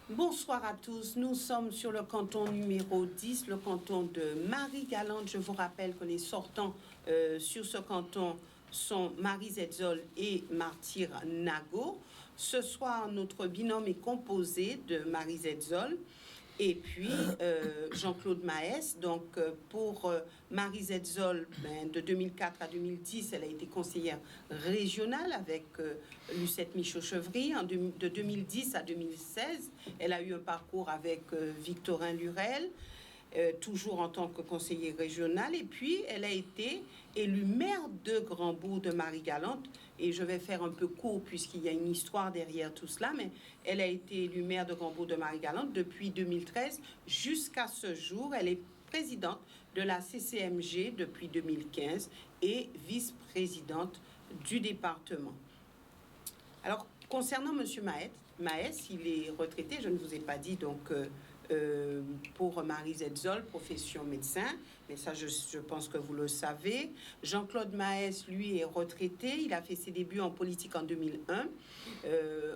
Bonsoir à tous, nous sommes sur le canton numéro 10, le canton de Marie-Galante. Je vous rappelle que les sortants sur ce canton sont Marie Zetzol et Martyr Nago. Ce soir, notre binôme est composé de Marie Zetzol et puis Jean-Claude Maes. Donc pour Marie Zetzol, de 2004 à 2010, elle a été conseillère régionale avec Lucette Michaud-Chevry. De 2010 à 2016, elle a eu un parcours avec Victorin Lurel, toujours en tant que conseiller régional. Et puis, elle a été élue maire de Grandbourg de Marie-Galante. Et je vais faire un peu court puisqu'il y a une histoire derrière tout cela. Mais elle a été élue maire de Grandbourg de Marie-Galante depuis 2013 jusqu'à ce jour. Elle est présidente de la CCMG depuis 2015 et vice-présidente du département. Alors, concernant M. Maes, il est retraité, je ne vous ai pas dit, donc pour Marie Zetzol, profession médecin, mais ça je pense que vous le savez. Jean-Claude Maes, lui, est retraité, il a fait ses débuts en politique en 2001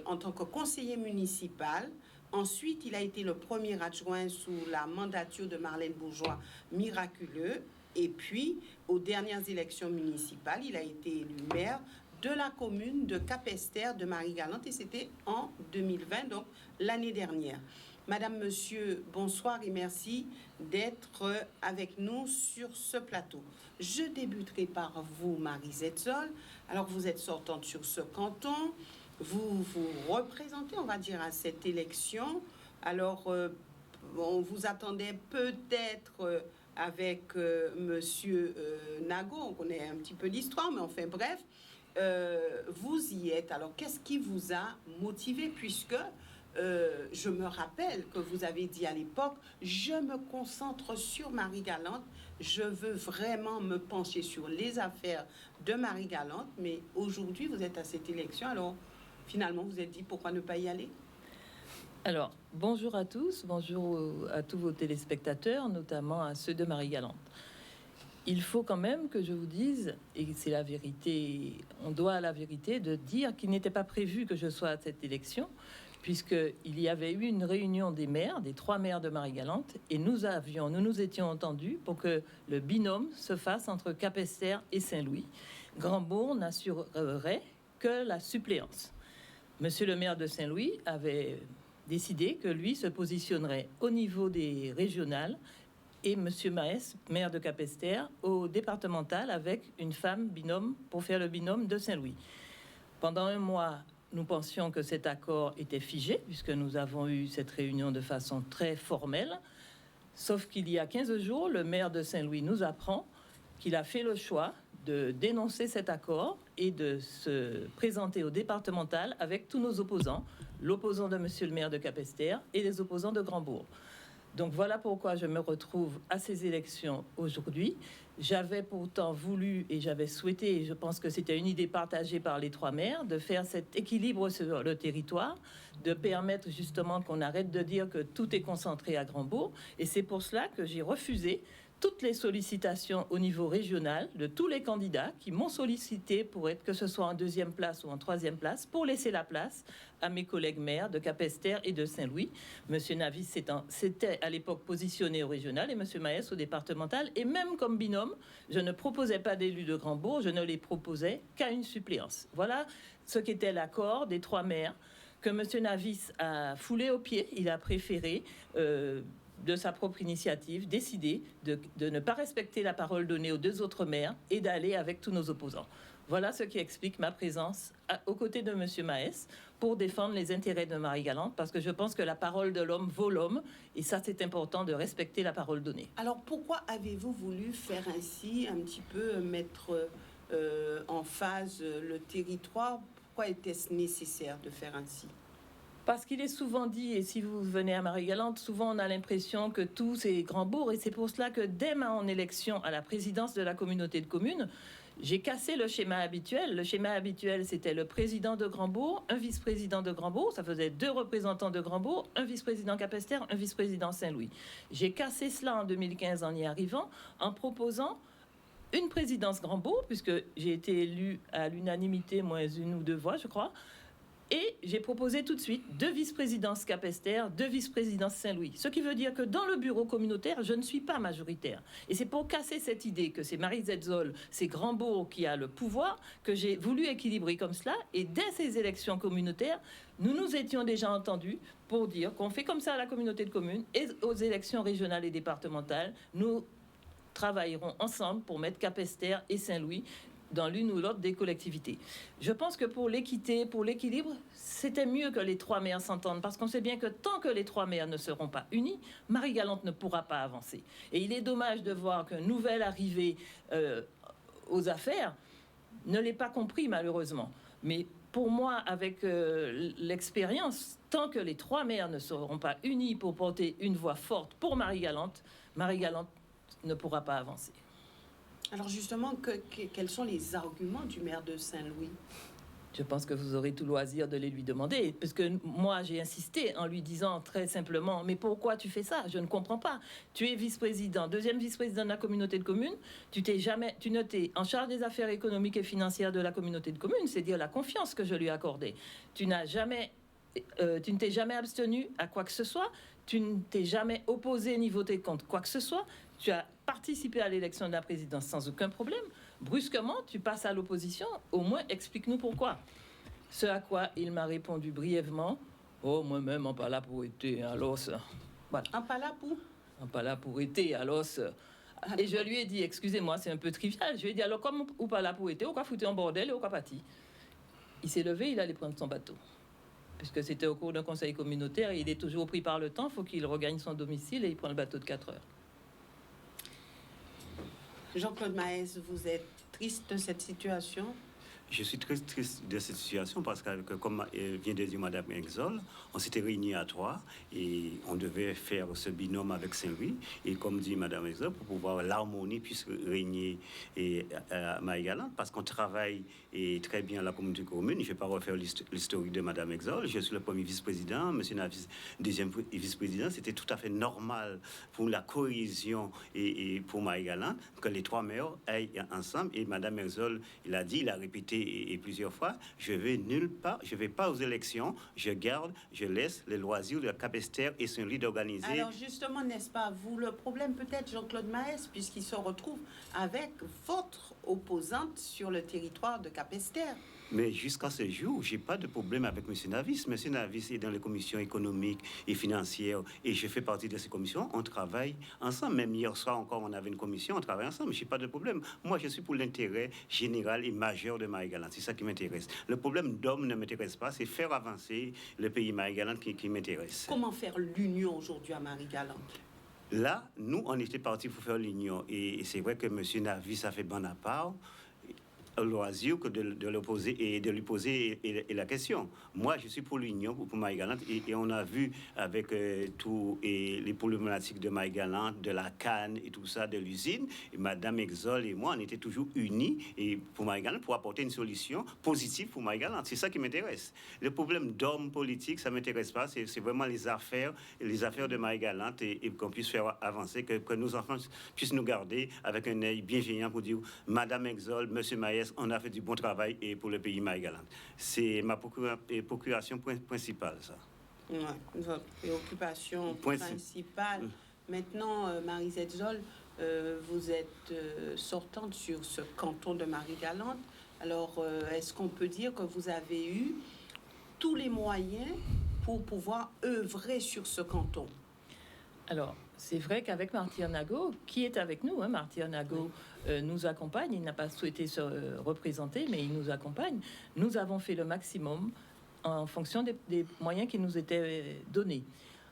en tant que conseiller municipal. Ensuite, il a été le premier adjoint sous la mandature de Marlène Bourgeois, miraculeux. Et puis, aux dernières élections municipales, il a été élu maire de la commune de Capesterre de Marie-Galante et c'était en 2020, donc l'année dernière. Madame, Monsieur, bonsoir et merci d'être avec nous sur ce plateau. Je débuterai par vous, Marie Zetzol. Alors, vous êtes sortante sur ce canton. Vous vous représentez, on va dire, à cette élection. Alors, on vous attendait peut-être avec Monsieur Nago. On connaît un petit peu l'histoire, mais enfin, bref. Vous y êtes. Alors, qu'est-ce qui vous a motivé puisque je me rappelle que vous avez dit à l'époque, je me concentre sur Marie-Galante, je veux vraiment me pencher sur les affaires de Marie-Galante, mais aujourd'hui, vous êtes à cette élection, alors finalement, vous êtes dit, pourquoi ne pas y aller? Alors, bonjour à tous, bonjour à tous vos téléspectateurs, notamment à ceux de Marie-Galante. Il faut quand même que je vous dise, et c'est la vérité, on doit à la vérité de dire qu'il n'était pas prévu que je sois à cette élection, puisqu'il y avait eu une réunion des maires, des 3 maires de Marie-Galante, et nous nous étions entendus pour que le binôme se fasse entre Capesterre et Saint-Louis. Grandbourg n'assurerait que la suppléance. Monsieur le maire de Saint-Louis avait décidé que lui se positionnerait au niveau des régionales et Monsieur Maes, maire de Capesterre, au départemental avec une femme binôme pour faire le binôme de Saint-Louis. Pendant un mois, nous pensions que cet accord était figé, puisque nous avons eu cette réunion de façon très formelle. Sauf qu'il y a 15 jours, le maire de Saint-Louis nous apprend qu'il a fait le choix de dénoncer cet accord et de se présenter au départemental avec tous nos opposants, l'opposant de monsieur le maire de Capesterre et les opposants de Grandbourg. Donc voilà pourquoi je me retrouve à ces élections aujourd'hui. J'avais pourtant voulu et j'avais souhaité, et je pense que c'était une idée partagée par les 3 maires, de faire cet équilibre sur le territoire, de permettre justement qu'on arrête de dire que tout est concentré à Grandbourg. Et c'est pour cela que j'ai refusé toutes les sollicitations au niveau régional de tous les candidats qui m'ont sollicité pour être, que ce soit en 2e place ou en 3e place, pour laisser la place à mes collègues maires de Capesterre et de Saint-Louis. Monsieur Navis s'était à l'époque positionné au régional et Monsieur Maes au départemental. Et même comme binôme, je ne proposais pas d'élus de Grandbourg, je ne les proposais qu'à une suppléance. Voilà ce qu'était l'accord des 3 maires que Monsieur Navis a foulé aux pieds. Il a préféré de sa propre initiative, décider de ne pas respecter la parole donnée aux 2 autres maires et d'aller avec tous nos opposants. Voilà ce qui explique ma présence aux côtés de M. Maes pour défendre les intérêts de Marie-Galante, parce que je pense que la parole de l'homme vaut l'homme, et ça c'est important de respecter la parole donnée. Alors pourquoi avez-vous voulu faire ainsi, un petit peu mettre en phase le territoire? Pourquoi était-ce nécessaire de faire ainsi? Parce qu'il est souvent dit, et si vous venez à Marie-Galante, souvent on a l'impression que tout c'est Grand-Bourg, et c'est pour cela que dès mon élection à la présidence de la communauté de communes, j'ai cassé le schéma habituel. Le schéma habituel, c'était le président de Grand-Bourg, un vice-président de Grand-Bourg, ça faisait 2 représentants de Grand-Bourg, un vice-président Capesterre, un vice-président Saint-Louis. J'ai cassé cela en 2015 en y arrivant, en proposant une présidence Grand-Bourg, puisque j'ai été élu à l'unanimité, moins 1 ou 2 voix, je crois. Et j'ai proposé tout de suite 2 vice-présidences Capesterre, 2 vice-présidences Saint-Louis. Ce qui veut dire que dans le bureau communautaire, je ne suis pas majoritaire. Et c'est pour casser cette idée que c'est Marie Zetzol, c'est Grand-Bourg qui a le pouvoir, que j'ai voulu équilibrer comme cela. Et dès ces élections communautaires, nous nous étions déjà entendus pour dire qu'on fait comme ça à la communauté de communes et aux élections régionales et départementales, nous travaillerons ensemble pour mettre Capesterre et Saint-Louis dans l'une ou l'autre des collectivités. Je pense que pour l'équité, pour l'équilibre, c'était mieux que les 3 maires s'entendent, parce qu'on sait bien que tant que les 3 maires ne seront pas unis, Marie-Galante ne pourra pas avancer. Et il est dommage de voir qu'un nouvel arrivé aux affaires ne l'ait pas compris, malheureusement. Mais pour moi, avec l'expérience, tant que les 3 maires ne seront pas unis pour porter une voix forte pour Marie-Galante, Marie-Galante ne pourra pas avancer. Alors justement, quels sont les arguments du maire de Saint-Louis? Je pense que vous aurez tout loisir de les lui demander, parce que moi j'ai insisté en lui disant très simplement, mais pourquoi tu fais ça? Je ne comprends pas. Tu es vice-président, 2e vice-président de la communauté de communes, tu ne t'es en charge des affaires économiques et financières de la communauté de communes, c'est dire la confiance que je lui ai accordée. Tu ne t'es jamais abstenu à quoi que ce soit, tu ne t'es jamais opposé ni voté contre quoi que ce soit. Tu as participé à l'élection de la présidence sans aucun problème. Brusquement, tu passes à l'opposition. Au moins, explique-nous pourquoi. Ce à quoi il m'a répondu brièvement, « Oh, moi-même, en pas là pour été, alors ça. » Voilà. En pas là pour? En pas là pour été, alors ça. Et je lui ai dit, excusez-moi, c'est un peu trivial. Je lui ai dit, alors comme ou pas là pour été, ou quoi foutre en bordel et ou quoi parti. Il s'est levé, il allait prendre son bateau. Puisque c'était au cours d'un conseil communautaire, et il est toujours pris par le temps, il faut qu'il regagne son domicile et il prend le bateau de 4 heures. Jean-Claude Maes, vous êtes triste de cette situation? Je suis très triste de cette situation parce que, comme vient de dire Mme Exol, on s'était réunis à 3 et on devait faire ce binôme avec Saint-Louis. Et comme dit Mme Exol, pour pouvoir l'harmonie puisse régner à Marie-Galante, parce qu'on travaille très bien à la communauté commune. Je ne vais pas refaire l'historique de Mme Exol. Je suis le premier vice-président, M. Navis, deuxième vice-président. C'était tout à fait normal pour la cohésion et pour Marie-Galante que les 3 maires aillent ensemble. Et Mme Exol, il a dit, il a répété et plusieurs fois, je vais nulle part, je vais pas aux élections, je laisse les loisirs de Capesterre et Saint-Louis d'organiser. Alors justement, n'est-ce pas vous le problème peut-être, Jean-Claude Maes, puisqu'il se retrouve avec votre opposante sur le territoire de Capesterre? Mais jusqu'à ce jour, j'ai pas de problème avec M. Navis. M. Navis est dans les commissions économiques et financières et je fais partie de ces commissions. On travaille ensemble. Même hier soir encore, on avait une commission, on travaille ensemble. J'ai pas de problème. Moi, je suis pour l'intérêt général et majeur de Marie-Galante. C'est ça qui m'intéresse. Le problème d'homme ne m'intéresse pas. C'est faire avancer le pays Marie-Galante qui m'intéresse. Comment faire l'union aujourd'hui à Marie-Galante? Là, nous, on était partis pour faire l'union. Et c'est vrai que M. Navis a fait bon à part. Loisir que de l'opposer et de lui poser la question. Moi, je suis pour l'union, pour Marie-Galante, et on a vu avec tous les problématiques de Marie-Galante, de la canne et tout ça, de l'usine, et Madame Exol et moi, on était toujours unis et pour Marie-Galante pour apporter une solution positive pour Marie-Galante. C'est ça qui m'intéresse. Le problème d'homme politique, ça m'intéresse pas. C'est vraiment les affaires de Marie-Galante et qu'on puisse faire avancer, que nos enfants puissent nous garder avec un œil bienveillant pour dire Madame Exol, Monsieur Maes, on a fait du bon travail et pour le pays Marie-Galante. C'est ma procuration principale, ça. Ouais, votre préoccupation principale. Maintenant, Marie Zetzol, vous êtes sortante sur ce canton de Marie-Galante. Alors, est-ce qu'on peut dire que vous avez eu tous les moyens pour pouvoir œuvrer sur ce canton? Alors, c'est vrai qu'avec Marty Anago, qui est avec nous, Marty Anago nous accompagne, il n'a pas souhaité se représenter, mais il nous accompagne. Nous avons fait le maximum en fonction des moyens qui nous étaient donnés.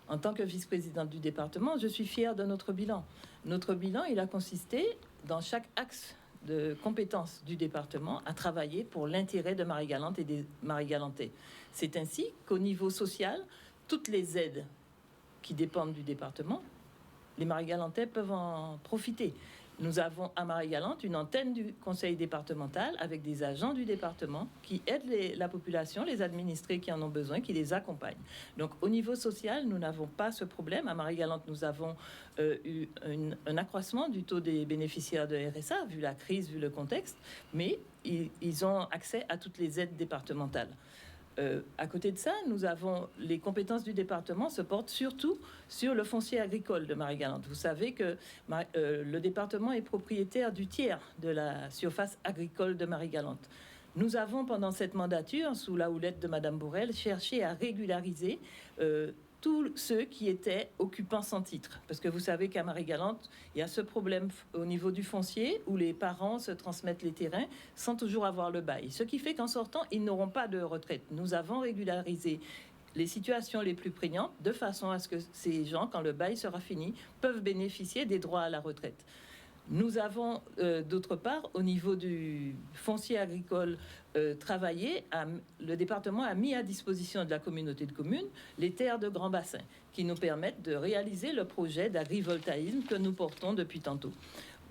En tant que vice-présidente du département, je suis fière de notre bilan. Notre bilan, il a consisté, dans chaque axe de compétences du département, à travailler pour l'intérêt de Marie-Galante et des Marie-Galantais. C'est ainsi qu'au niveau social, toutes les aides qui dépendent du département, les Marie-Galantais peuvent en profiter. Nous avons à Marie-Galante une antenne du conseil départemental avec des agents du département qui aident la population, les administrés qui en ont besoin, qui les accompagnent. Donc au niveau social, nous n'avons pas ce problème. À Marie-Galante, nous avons eu un accroissement du taux des bénéficiaires de RSA, vu la crise, vu le contexte, mais ils ont accès à toutes les aides départementales. À côté de ça, nous avons les compétences du département se portent surtout sur le foncier agricole de Marie-Galante. Vous savez que le département est propriétaire du tiers de la surface agricole de Marie-Galante. Nous avons, pendant cette mandature, sous la houlette de Madame Borel, cherché à régulariser tous ceux qui étaient occupants sans titre. Parce que vous savez qu'à Marie-Galante, il y a ce problème au niveau du foncier où les parents se transmettent les terrains sans toujours avoir le bail. Ce qui fait qu'en sortant, ils n'auront pas de retraite. Nous avons régularisé les situations les plus prégnantes de façon à ce que ces gens, quand le bail sera fini, peuvent bénéficier des droits à la retraite. Nous avons, d'autre part, au niveau du foncier agricole travaillé, le département a mis à disposition de la communauté de communes les terres de grand bassin qui nous permettent de réaliser le projet d'agrivoltaïsme que nous portons depuis tantôt.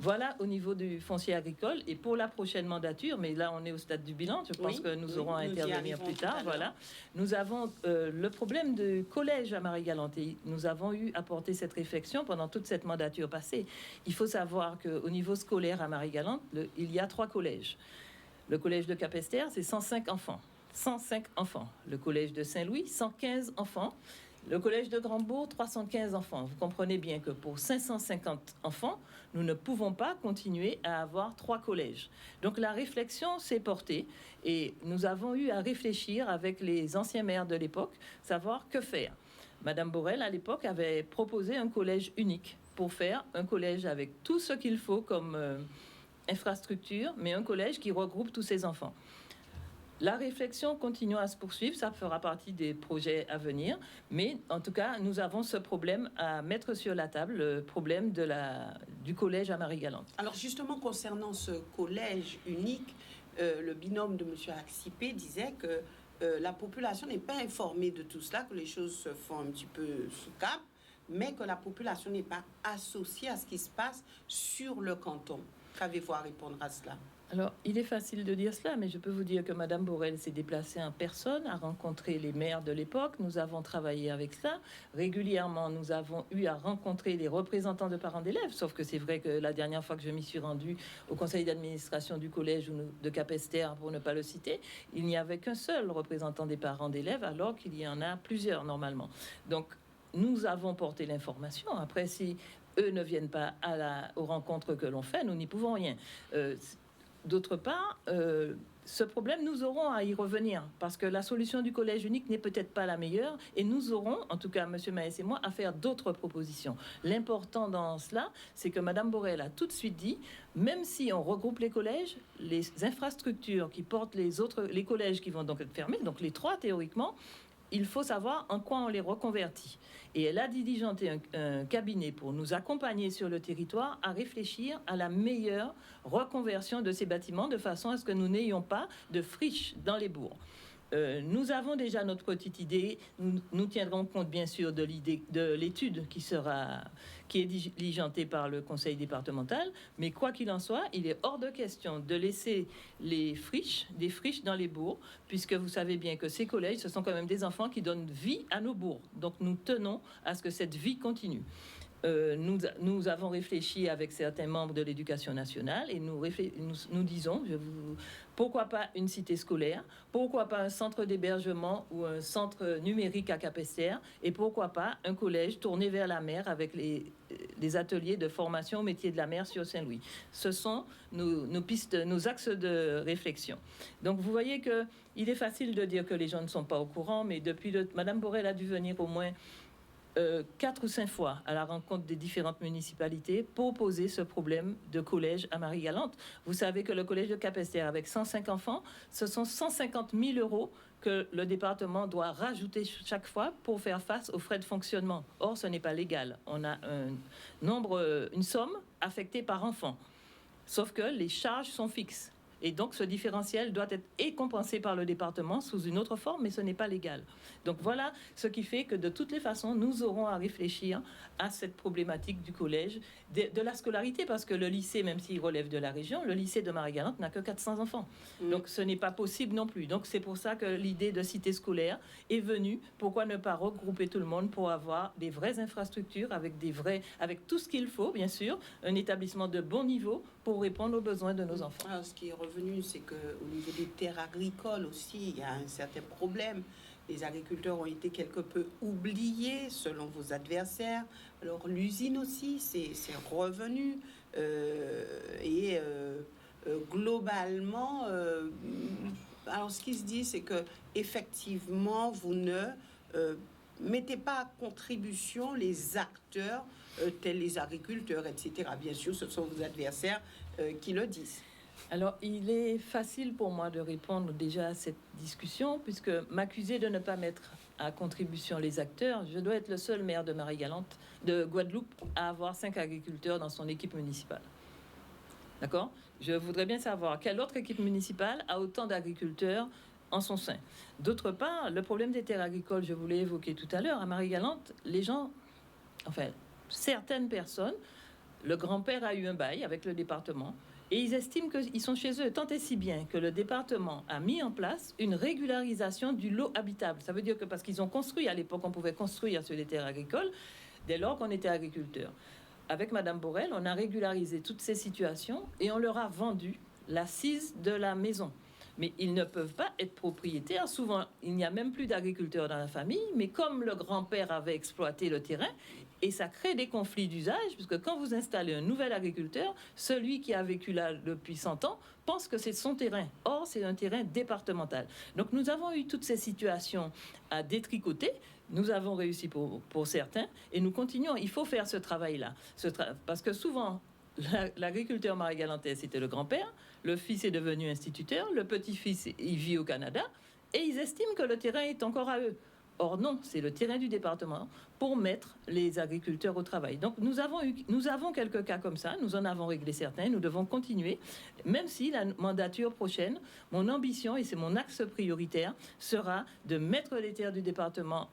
Voilà au niveau du foncier agricole. Et pour la prochaine mandature, mais là on est au stade du bilan, je pense que nous aurons à intervenir plus tard. Voilà. Nous avons le problème du collège à Marie-Galante. Nous avons eu à porter cette réflexion pendant toute cette mandature passée. Il faut savoir qu'au niveau scolaire à Marie-Galante, il y a 3 collèges. Le collège de Capesterre, c'est 105 enfants. 105 enfants. Le collège de Saint-Louis, 115 enfants. Le collège de Grandbourg, 315 enfants. Vous comprenez bien que pour 550 enfants, nous ne pouvons pas continuer à avoir 3 collèges. Donc la réflexion s'est portée et nous avons eu à réfléchir avec les anciens maires de l'époque, savoir que faire. Madame Borel, à l'époque, avait proposé un collège unique pour faire un collège avec tout ce qu'il faut comme infrastructure, mais un collège qui regroupe tous ces enfants. La réflexion continue à se poursuivre, ça fera partie des projets à venir, mais en tout cas, nous avons ce problème à mettre sur la table, le problème du collège à Marie-Galante. Alors justement, concernant ce collège unique, le binôme de M. Axipé disait que la population n'est pas informée de tout cela, que les choses se font un petit peu sous cap, mais que la population n'est pas associée à ce qui se passe sur le canton. Qu'avez-vous à répondre à cela ? Alors, il est facile de dire cela, mais je peux vous dire que Madame Borel s'est déplacée en personne, a rencontré les maires de l'époque. Nous avons travaillé avec ça. Régulièrement, nous avons eu à rencontrer les représentants de parents d'élèves. Sauf que c'est vrai que la dernière fois que je m'y suis rendue au conseil d'administration du collège de Capesterre, pour ne pas le citer, il n'y avait qu'un seul représentant des parents d'élèves, alors qu'il y en a plusieurs normalement. Donc, nous avons porté l'information. Après, si eux ne viennent pas aux rencontres que l'on fait, nous n'y pouvons rien. D'autre part, ce problème, nous aurons à y revenir parce que la solution du collège unique n'est peut-être pas la meilleure et nous aurons, en tout cas M. Maës et moi, à faire d'autres propositions. L'important dans cela, c'est que Mme Borel a tout de suite dit, même si on regroupe les collèges, les infrastructures qui portent les collèges qui vont donc être fermés, donc les 3 théoriquement, il faut savoir en quoi on les reconvertit. Et elle a diligenté un cabinet pour nous accompagner sur le territoire à réfléchir à la meilleure reconversion de ces bâtiments de façon à ce que nous n'ayons pas de friches dans les bourgs. Nous avons déjà notre petite idée. Nous tiendrons compte bien sûr de l'étude qui est diligentée par le conseil départemental. Mais quoi qu'il en soit, il est hors de question de laisser des friches dans les bourgs, puisque vous savez bien que ces collèges, ce sont quand même des enfants qui donnent vie à nos bourgs. Donc nous tenons à ce que cette vie continue. Nous avons réfléchi avec certains membres de l'éducation nationale et nous disons, pourquoi pas une cité scolaire, pourquoi pas un centre d'hébergement ou un centre numérique à Capesterre et pourquoi pas un collège tourné vers la mer avec les ateliers de formation au métier de la mer sur Saint-Louis. Ce sont nos pistes, nos axes de réflexion. Donc vous voyez qu'il est facile de dire que les gens ne sont pas au courant, mais depuis Madame Borel a dû venir au moins 4 ou 5 fois à la rencontre des différentes municipalités pour poser ce problème de collège à Marie-Galante. Vous savez que le collège de Capesterre, avec 105 enfants, ce sont 150 000 € que le département doit rajouter chaque fois pour faire face aux frais de fonctionnement. Or, ce n'est pas légal. On a une somme affectée par enfant. Sauf que les charges sont fixes. Et donc, ce différentiel doit être compensé par le département sous une autre forme, mais ce n'est pas légal. Donc, voilà ce qui fait que, de toutes les façons, nous aurons à réfléchir à cette problématique du collège, de la scolarité, parce que le lycée, même s'il relève de la région, le lycée de Marie-Galante n'a que 400 enfants. Donc, ce n'est pas possible non plus. Donc, c'est pour ça que l'idée de cité scolaire est venue. Pourquoi ne pas regrouper tout le monde pour avoir des vraies infrastructures avec tout ce qu'il faut, bien sûr, un établissement de bon niveau pour répondre aux besoins de nos enfants. Alors, ce qui est revenu, c'est qu'au niveau des terres agricoles aussi, il y a un certain problème. Les agriculteurs ont été quelque peu oubliés selon vos adversaires. Alors l'usine aussi, c'est revenu. Globalement, alors ce qui se dit, c'est que effectivement, vous ne mettez pas à contribution les acteurs tels les agriculteurs, etc. Bien sûr, ce sont vos adversaires qui le disent. Alors, il est facile pour moi de répondre déjà à cette discussion, puisque m'accuser de ne pas mettre à contribution les acteurs, je dois être le seul maire de Marie-Galante, de Guadeloupe, à avoir 5 agriculteurs dans son équipe municipale. D'accord ? Je voudrais bien savoir quelle autre équipe municipale a autant d'agriculteurs en son sein. D'autre part, le problème des terres agricoles, je vous l'ai évoqué tout à l'heure, à Marie-Galante, les gens, enfin, certaines personnes, le grand-père a eu un bail avec le département, et ils estiment qu'ils sont chez eux, tant et si bien que le département a mis en place une régularisation du lot habitable. Ça veut dire que parce qu'ils ont construit, à l'époque, on pouvait construire sur les terres agricoles, dès lors qu'on était agriculteur. Avec Madame Borel, on a régularisé toutes ces situations et on leur a vendu l'assise de la maison. Mais ils ne peuvent pas être propriétaires. Souvent, il n'y a même plus d'agriculteurs dans la famille, mais comme le grand-père avait exploité le terrain, et ça crée des conflits d'usage, puisque quand vous installez un nouvel agriculteur, celui qui a vécu là depuis 100 ans pense que c'est son terrain. Or, c'est un terrain départemental. Donc, nous avons eu toutes ces situations à détricoter. Nous avons réussi pour certains, et nous continuons. Il faut faire ce travail-là. Parce que souvent, l'agriculteur marie-galantais, c'était le grand-père, le fils est devenu instituteur, le petit-fils, il vit au Canada, et ils estiment que le terrain est encore à eux. Or non, c'est le terrain du département pour mettre les agriculteurs au travail. Donc nous avons quelques cas comme ça, nous en avons réglé certains, nous devons continuer, même si la mandature prochaine, mon ambition, et c'est mon axe prioritaire, sera de mettre les terres du département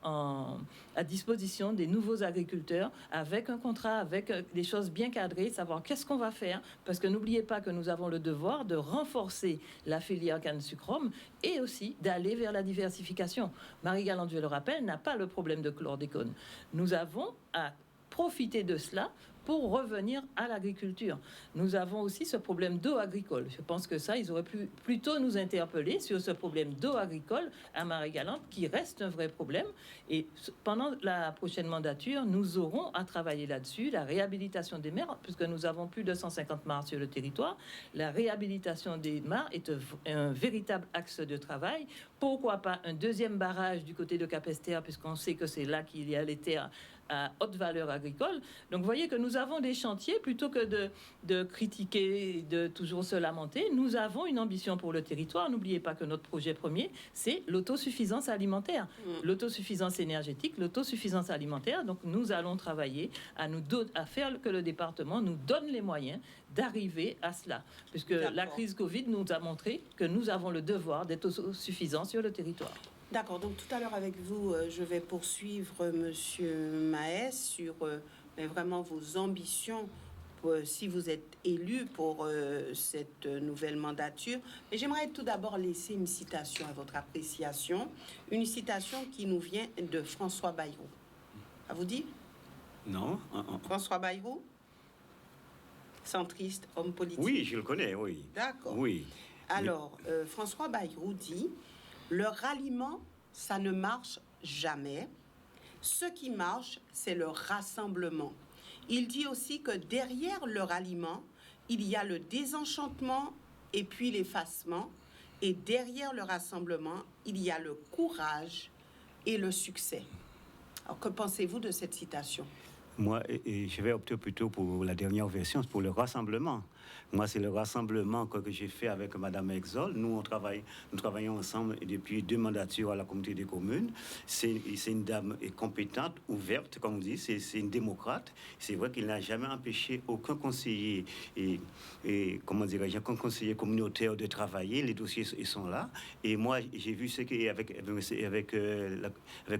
à disposition des nouveaux agriculteurs avec un contrat, avec des choses bien cadrées, savoir qu'est-ce qu'on va faire, parce que n'oubliez pas que nous avons le devoir de renforcer la filière canne-sucre et aussi d'aller vers la diversification. Marie-Galante, je le rappelle, n'a pas le problème de chlordécone. Nous avons à profiter de cela pour revenir à l'agriculture. Nous avons aussi ce problème d'eau agricole. Je pense que ça, ils auraient pu plutôt nous interpeller sur ce problème d'eau agricole à Marie-Galante, qui reste un vrai problème. Et pendant la prochaine mandature, nous aurons à travailler là-dessus, la réhabilitation des mares, puisque nous avons plus de 150 mares sur le territoire. La réhabilitation des mares est un véritable axe de travail. Pourquoi pas un deuxième barrage du côté de Capesterre, puisqu'on sait que c'est là qu'il y a les terres à haute valeur agricole. Donc, vous voyez que nous avons des chantiers, plutôt que de critiquer, de toujours se lamenter. Nous avons une ambition pour le territoire. N'oubliez pas que notre projet premier, c'est l'autosuffisance alimentaire, l'autosuffisance énergétique, l'autosuffisance alimentaire. Donc, nous allons travailler à faire que le département nous donne les moyens d'arriver à cela, puisque la crise Covid nous a montré que nous avons le devoir d'être autosuffisants sur le territoire. D'accord, donc tout à l'heure avec vous, je vais poursuivre Monsieur Maes sur vraiment vos ambitions si vous êtes élu pour cette nouvelle mandature. Mais j'aimerais tout d'abord laisser une citation à votre appréciation, une citation qui nous vient de François Bayrou. Ça vous dit? Non. François Bayrou, centriste, homme politique. Oui, je le connais, oui. D'accord. Oui. Alors, François Bayrou dit: le ralliement, ça ne marche jamais. Ce qui marche, c'est le rassemblement. Il dit aussi que derrière le ralliement, il y a le désenchantement et puis l'effacement. Et derrière le rassemblement, il y a le courage et le succès. Alors, que pensez-vous de cette citation? Moi, je vais opter plutôt pour la dernière version, pour le rassemblement. Moi, c'est le rassemblement que j'ai fait avec Madame Exol. Nous travaillons ensemble depuis 2 mandatures à la communauté des communes. C'est une dame compétente, ouverte, comme on dit. C'est une démocrate. C'est vrai qu'il n'a jamais empêché aucun conseiller comment dirais-je, aucun conseiller communautaire de travailler. Les dossiers ils sont là. Et moi, j'ai vu ce qu'avec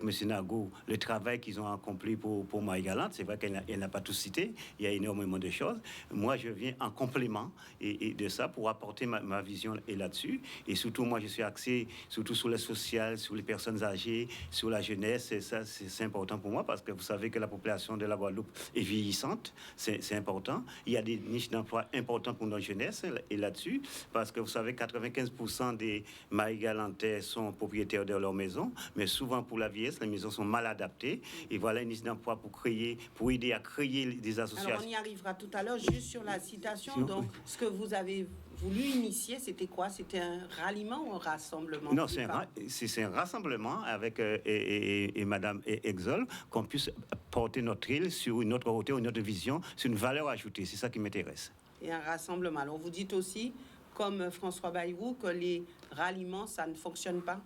Monsieur Nago, le travail qu'ils ont accompli pour Marie-Galante. C'est vrai qu'elle n'a pas tout cité. Il y a énormément de choses. Moi, je viens en complément et de ça pour apporter ma vision là-dessus. Et surtout, moi, je suis axé surtout sur le social, sur les personnes âgées, sur la jeunesse. Et ça, c'est important pour moi parce que vous savez que la population de la Guadeloupe est vieillissante. C'est important. Il y a des niches d'emploi importantes pour notre jeunesse et là-dessus parce que vous savez, 95% des Marie-Galantais sont propriétaires de leur maison, mais souvent pour la vieillesse, les maisons sont mal adaptées. Et voilà une niche d'emploi pour aider à créer des associations. Alors, on y arrivera tout à l'heure, juste sur la citation. Donc, ce que vous avez voulu initier, c'était quoi? C'était un ralliement ou un rassemblement? Non, c'est un rassemblement avec et Madame Exol, qu'on puisse porter notre île sur une autre hauteur, une autre vision, sur une valeur ajoutée. C'est ça qui m'intéresse. Et un rassemblement. Alors, vous dites aussi, comme François Bayrou, que les ralliements, ça ne fonctionne pas?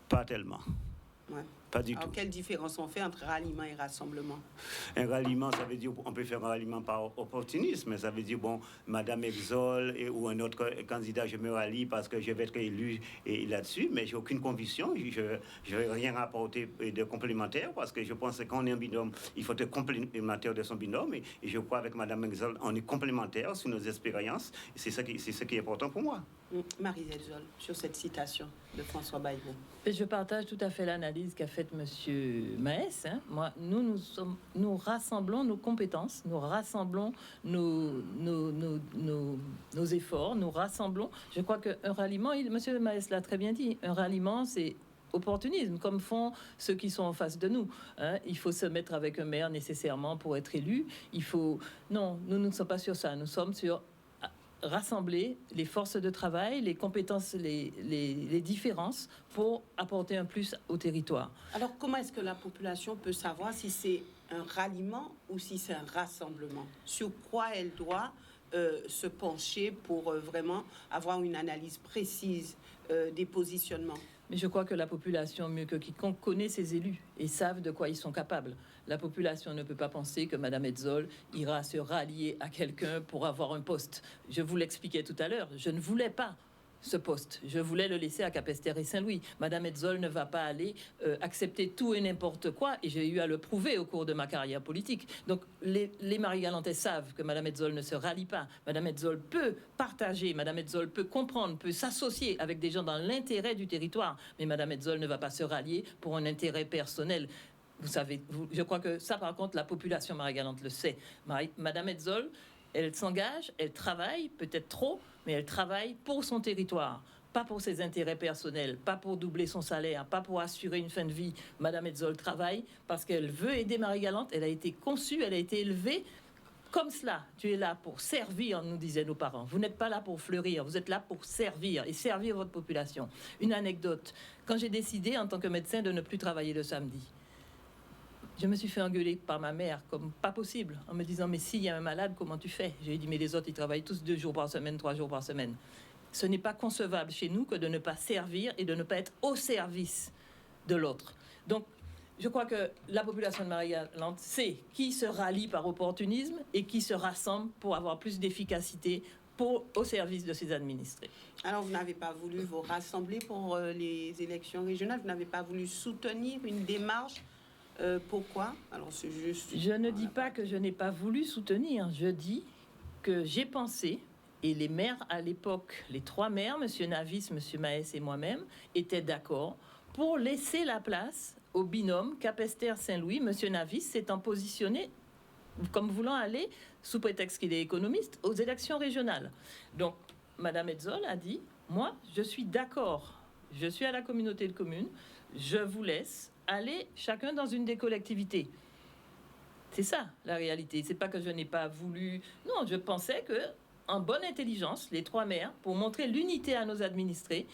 Pas tellement. Ouais. Pas du Alors, tout. quelle différence on fait entre ralliement et rassemblement? Un ralliement, ça veut dire on peut faire un ralliement par opportunisme. Ça veut dire, bon, Madame Exol ou un autre candidat, je me rallie parce que je vais être élu là-dessus, mais j'ai aucune conviction. Je ne vais rien rapporter de complémentaire parce que je pense que quand on est un binôme, il faut être complémentaire de son binôme. Et je crois avec Madame Exol, on est complémentaires sur nos expériences. C'est ce qui est important pour moi. Marie Exol, sur cette citation de François Bayrou. Je partage tout à fait l'analyse qu'a faite Monsieur Maes. Moi, nous rassemblons nos compétences, nous rassemblons nos efforts, nous rassemblons. Je crois qu'un ralliement, Monsieur Maes l'a très bien dit, un ralliement, c'est opportunisme, comme font ceux qui sont en face de nous. Il faut se mettre avec un maire nécessairement pour être élu. Non, nous ne sommes pas sur ça. Nous sommes sur rassembler les forces de travail, les compétences, les différences pour apporter un plus au territoire. Alors, comment est-ce que la population peut savoir si c'est un ralliement ou si c'est un rassemblement? Sur quoi elle doit se pencher pour vraiment avoir une analyse précise des positionnements? Mais je crois que la population, mieux que quiconque, connaît ses élus et savent de quoi ils sont capables. La population ne peut pas penser que Madame Exol ira se rallier à quelqu'un pour avoir un poste. Je vous l'expliquais tout à l'heure, je ne voulais pas ce poste. Je voulais le laisser à Capesterre et Saint-Louis. Madame Exol ne va pas aller accepter tout et n'importe quoi, et j'ai eu à le prouver au cours de ma carrière politique. Donc, les Marie-Galantais savent que Madame Exol ne se rallie pas. Madame Exol peut partager, Madame Exol peut comprendre, peut s'associer avec des gens dans l'intérêt du territoire, mais Madame Exol ne va pas se rallier pour un intérêt personnel. Vous savez, je crois que ça, par contre, la population Marie-Galante le sait. Madame Exol, elle s'engage, elle travaille, peut-être trop, mais elle travaille pour son territoire, pas pour ses intérêts personnels, pas pour doubler son salaire, pas pour assurer une fin de vie. Madame Exol travaille parce qu'elle veut aider Marie-Galante. Elle a été conçue, elle a été élevée comme cela. Tu es là pour servir, nous disaient nos parents. Vous n'êtes pas là pour fleurir, vous êtes là pour servir et servir votre population. Une anecdote. Quand j'ai décidé, en tant que médecin, de ne plus travailler le samedi, je me suis fait engueuler par ma mère comme pas possible, en me disant mais s'il y a un malade, comment tu fais? J'ai dit mais les autres ils travaillent tous 2 jours par semaine, 3 jours par semaine. Ce n'est pas concevable chez nous que de ne pas servir et de ne pas être au service de l'autre. Donc je crois que la population de Marie-Galante sait qui se rallie par opportunisme et qui se rassemble pour avoir plus d'efficacité au service de ses administrés. Alors, vous n'avez pas voulu vous rassembler pour les élections régionales? Vous n'avez pas voulu soutenir une démarche? Pourquoi? Alors, c'est juste... Je ne dis pas que je n'ai pas voulu soutenir. Je dis que j'ai pensé, et les maires à l'époque, les 3 maires, M. Navis, M. Maes et moi-même, étaient d'accord pour laisser la place au binôme Capesterre-Saint-Louis. M. Navis s'étant positionné comme voulant aller, sous prétexte qu'il est économiste, aux élections régionales. Donc, Mme Exol a dit, moi, je suis d'accord. Je suis à la communauté de communes. Je vous laisse aller chacun dans une des collectivités. C'est ça, la réalité. C'est pas que je n'ai pas voulu... Non, je pensais que, en bonne intelligence, les 3 maires, pour montrer l'unité à nos administrés,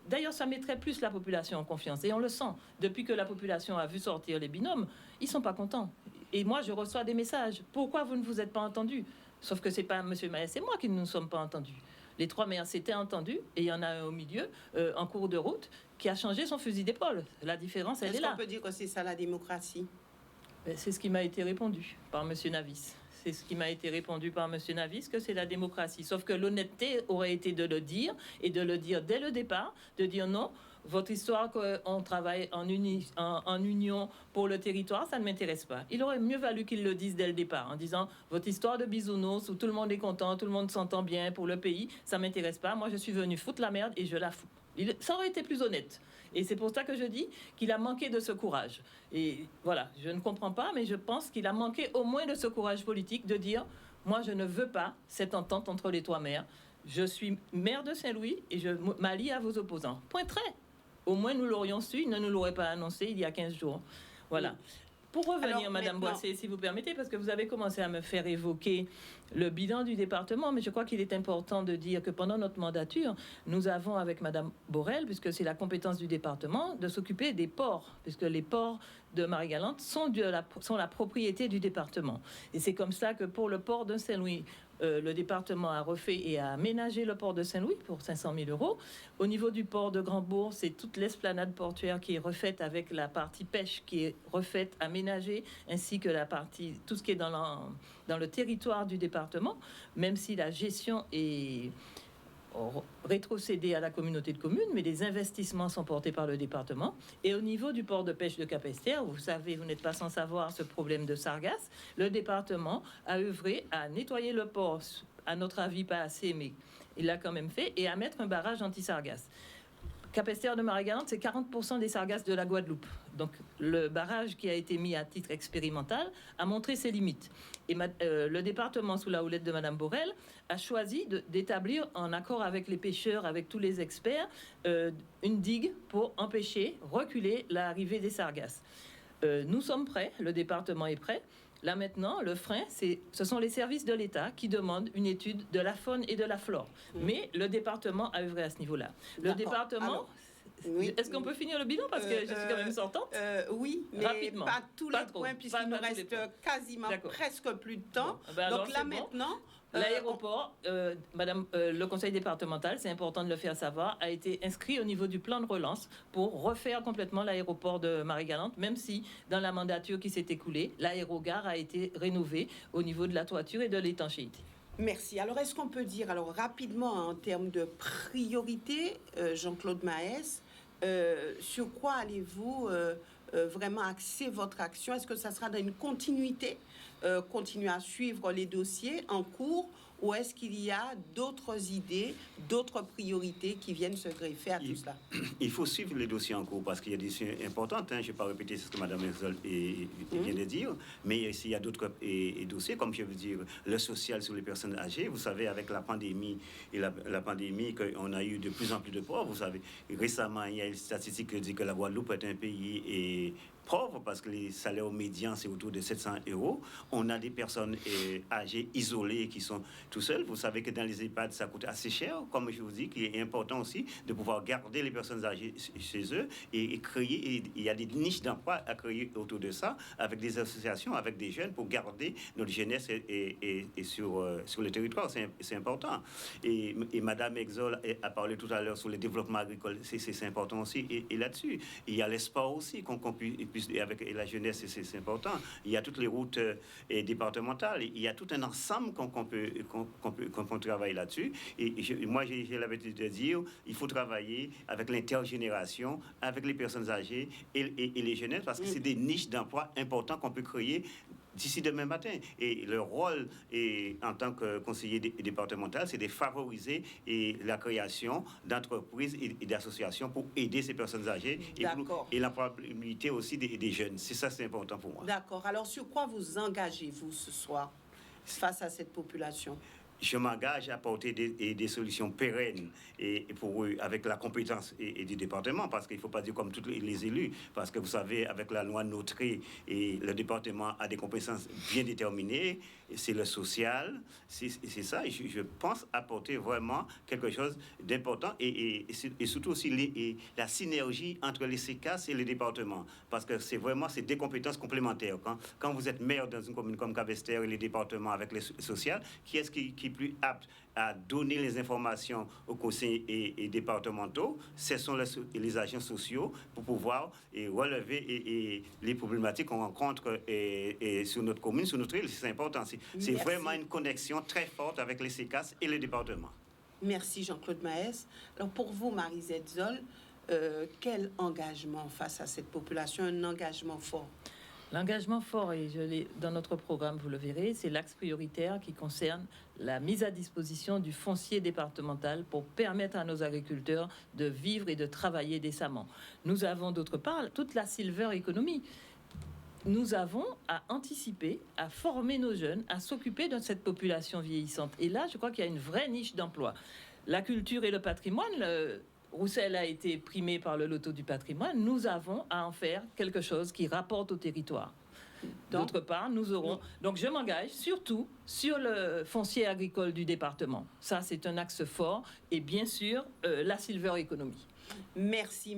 d'ailleurs, ça mettrait plus la population en confiance. Et on le sent. Depuis que la population a vu sortir les binômes, ils sont pas contents. Et moi, je reçois des messages. Pourquoi vous ne vous êtes pas entendus? Sauf que c'est pas M. Maes et moi qui ne nous sommes pas entendus. Les 3 maires s'étaient entendus et il y en a un au milieu, en cours de route, qui a changé son fusil d'épaule. La différence, elle est là. Est-ce qu'on peut dire que c'est ça la démocratie? C'est ce qui m'a été répondu par M. Navis. C'est ce qui m'a été répondu par M. Navis, que c'est la démocratie. Sauf que l'honnêteté aurait été de le dire, et de le dire dès le départ, de dire non, votre histoire qu'on travaille en union pour le territoire, ça ne m'intéresse pas. Il aurait mieux valu qu'il le dise dès le départ, en disant votre histoire de bisounours, où tout le monde est content, tout le monde s'entend bien pour le pays, ça ne m'intéresse pas. Moi, je suis venu foutre la merde et je la fous. Ça aurait été plus honnête. Et c'est pour ça que je dis qu'il a manqué de ce courage. Et voilà, je ne comprends pas, mais je pense qu'il a manqué au moins de ce courage politique de dire « Moi, je ne veux pas cette entente entre les 3 maires. Je suis maire de Saint-Louis et je m'allie à vos opposants. » Point trait. Au moins, nous l'aurions su, il ne nous l'aurait pas annoncé il y a 15 jours. Voilà. Pour revenir, alors, Madame Boissé, si vous permettez, parce que vous avez commencé à me faire évoquer le bilan du département, mais je crois qu'il est important de dire que pendant notre mandature, nous avons avec Madame Borel, puisque c'est la compétence du département, de s'occuper des ports, puisque les ports de Marie-Galante sont la propriété du département. Et c'est comme ça que pour le port de Saint-Louis, le département a refait et a aménagé le port de Saint-Louis pour 500 000 €. Au niveau du port de Grand-Bourg, c'est toute l'esplanade portuaire qui est refaite avec la partie pêche qui est refaite, aménagée, ainsi que la partie, tout ce qui est dans le territoire du département, même si la gestion est rétrocédée à la communauté de communes, mais les investissements sont portés par le département. Et au niveau du port de pêche de Capesterre, vous savez, vous n'êtes pas sans savoir ce problème de sargasses, le département a œuvré à nettoyer le port, à notre avis pas assez, mais il l'a quand même fait, et à mettre un barrage anti-sargasses. Capesterre de Marie-Galante, c'est 40% des sargasses de la Guadeloupe. Donc, le barrage qui a été mis à titre expérimental a montré ses limites. Et le département, sous la houlette de Madame Borel, a choisi d'établir, en accord avec les pêcheurs, avec tous les experts, une digue pour empêcher, reculer l'arrivée des sargasses. Nous sommes prêts, le département est prêt. Là maintenant, le frein, ce sont les services de l'État qui demandent une étude de la faune et de la flore. Mais le département a œuvré à ce niveau-là. Le département... Alors, oui. Est-ce qu'on peut finir le bilan? Parce que je suis quand même sortante. Oui, mais rapidement. Pas tous les points, puisqu'il nous reste quasiment presque plus de temps. Bon. Ben donc là maintenant... L'aéroport, Madame, le conseil départemental, c'est important de le faire savoir, a été inscrit au niveau du plan de relance pour refaire complètement l'aéroport de Marie-Galante, même si dans la mandature qui s'est écoulée, l'aérogare a été rénové au niveau de la toiture et de l'étanchéité. Merci. Alors, est-ce qu'on peut dire, rapidement, en termes de priorité, Jean-Claude Maes, sur quoi allez-vous vraiment axer votre action? Est-ce que ça sera dans une continuité, continuer à suivre les dossiers en cours, ou est-ce qu'il y a d'autres idées, d'autres priorités qui viennent se greffer à tout cela? Il faut suivre les dossiers en cours parce qu'il y a des dossiers importants. Je ne vais pas répéter ce que Mme Exol vient de dire, mais s'il y a d'autres dossiers, comme je veux dire, le social sur les personnes âgées. Vous savez, avec la pandémie la pandémie, qu'on a eu de plus en plus de pauvres. Vous savez, récemment, il y a une statistique qui dit que la Guadeloupe est un pays pauvre parce que les salaires médians, c'est autour de 700 €. On a des personnes âgées, isolées, qui sont tout seuls. Vous savez que dans les EHPAD, ça coûte assez cher, comme je vous dis, qu'il est important aussi de pouvoir garder les personnes âgées chez eux et créer. Et il y a des niches d'emploi à créer autour de ça, avec des associations, avec des jeunes, pour garder notre jeunesse et sur le territoire. C'est important. Et Madame Exol a parlé tout à l'heure sur le développement agricole. C'est important aussi. Et là-dessus, il y a l'espoir aussi qu'on puisse, avec la jeunesse, c'est important. Il y a toutes les routes départementales. Il y a tout un ensemble qu'on peut travailler là-dessus. Et moi, j'ai l'habitude de dire, il faut travailler avec l'intergénération, avec les personnes âgées et les jeunesses, parce que c'est des niches d'emploi importants qu'on peut créer d'ici demain matin. Et le rôle en tant que conseiller départemental, c'est de favoriser la création d'entreprises et d'associations pour aider ces personnes âgées et l'employabilité aussi des jeunes. C'est ça, c'est important pour moi. D'accord. Alors, sur quoi vous engagez-vous ce soir face à cette population? je m'engage à apporter des solutions pérennes et pour eux, avec la compétence et du département, parce qu'il ne faut pas dire comme tous les élus, parce que vous savez, avec la loi Notré, et le département a des compétences bien déterminées, c'est le social, c'est ça, et je pense apporter vraiment quelque chose d'important, et surtout aussi la synergie entre les CECAS et les départements, parce que c'est des compétences complémentaires. Quand vous êtes maire dans une commune comme Capesterre et les départements avec les sociales, qui est-ce qui est plus apte à donner les informations aux conseils et départementaux? Ce sont les agents sociaux pour pouvoir relever les problématiques qu'on rencontre sur notre commune, sur notre île. C'est important. C'est vraiment une connexion très forte avec les CECAS et les départements. Merci Jean-Claude Maes. Alors pour vous, Marie-Z Zoll, quel engagement face à cette population? Un engagement fort? L'engagement fort, et dans notre programme, vous le verrez, c'est l'axe prioritaire qui concerne la mise à disposition du foncier départemental pour permettre à nos agriculteurs de vivre et de travailler décemment. Nous avons d'autre part toute la silver economy. Nous avons à anticiper, à former nos jeunes, à s'occuper de cette population vieillissante. Et là, je crois qu'il y a une vraie niche d'emploi. La culture et le patrimoine... Roussel a été primé par le loto du patrimoine. Nous avons à en faire quelque chose qui rapporte au territoire. D'autre part, nous aurons... Donc, je m'engage surtout sur le foncier agricole du département. Ça, c'est un axe fort. Et bien sûr, la silver economy. Merci,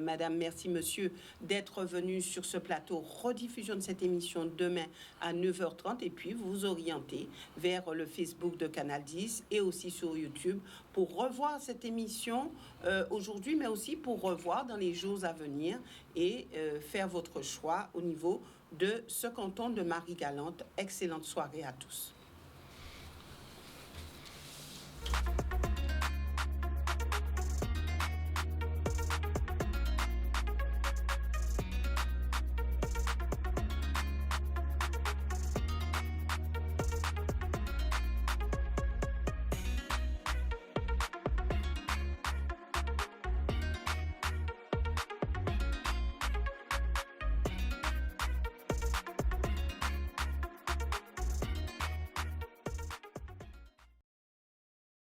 madame, merci, monsieur, d'être venu sur ce plateau. Rediffusion de cette émission demain à 9h30 et puis vous vous orientez vers le Facebook de Canal 10 et aussi sur YouTube pour revoir cette émission aujourd'hui, mais aussi pour revoir dans les jours à venir et faire votre choix au niveau de ce canton de Marie-Galante. Excellente soirée à tous.